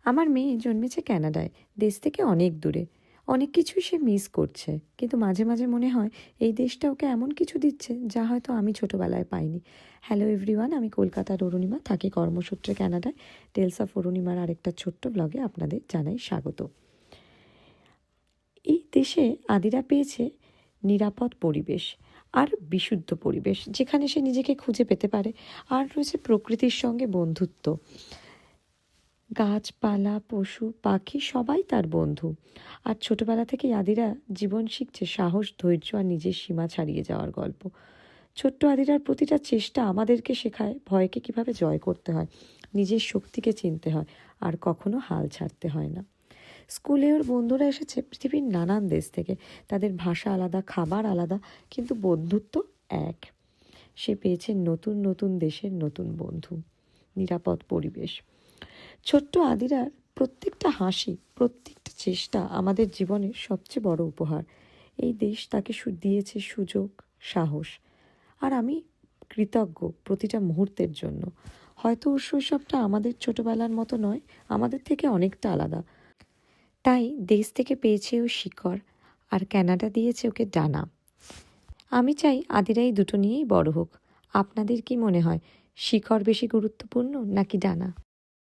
আমার মেয়ে জন্মেছে কানাডায়, দেশ থেকে অনেক দূরে। অনেক কিছুই সে মিস করছে, কিন্তু মাঝে মাঝে মনে হয় এই দেশটা ওকে এমন কিছু দিচ্ছে যা হয়তো আমি ছোটোবেলায় পাইনি। হ্যালো এভরিওয়ান, আমি কলকাতার অরুণিমা, থাকি কর্মসূত্রে কানাডায়। টেলস অফ অরুণিমার আরেকটা ছোট্ট ব্লগে আপনাদের জানাই স্বাগত। এই দেশে আদিরা পেয়েছে নিরাপদ পরিবেশ আর বিশুদ্ধ পরিবেশ, যেখানে সে নিজেকে খুঁজে পেতে পারে। আর রয়েছে প্রকৃতির সঙ্গে বন্ধুত্ব। গাছপালা, পশু পাখি সবাই তার বন্ধু। আর ছোটবেলা থেকেই আদিরা জীবন শিখছে সাহস, ধৈর্য আর নিজের সীমা ছাড়িয়ে যাওয়ার গল্প। ছোট্ট আদিরার প্রতিটা চেষ্টা আমাদেরকে শেখায় ভয়কে কিভাবে জয় করতে হয়, নিজের শক্তিকে চিনতে হয়, আর কখনো হাল ছাড়তে হয় না। স্কুলে ওর বন্ধুরা এসেছে পৃথিবীর নানান দেশ থেকে। তাদের ভাষা আলাদা, খাবার আলাদা, কিন্তু বন্ধুত্ব এক। সে পেয়েছে নতুন নতুন দেশের নতুন বন্ধু, নিরাপদ পরিবেশ। ছোট্ট আদিরার প্রত্যেকটা হাসি, প্রত্যেকটা চেষ্টা আমাদের জীবনের সবচেয়ে বড় উপহার। এই দেশ তাকে দিয়েছে সুযোগ, সাহস, আর আমি কৃতজ্ঞ প্রতিটা মুহূর্তের জন্য। হয়তো ওর শৈশবটা আমাদের ছোটবেলার মতো নয়, আমাদের থেকে অনেকটা আলাদা। তাই দেশ থেকে পেয়েছে ও শিকড়, আর কানাডা দিয়েছে ওকে ডানা। আমি চাই আদিরা এই দুটো নিয়েই বড় হোক। আপনাদের কি মনে হয়, শিকড় বেশি গুরুত্বপূর্ণ নাকি ডানা?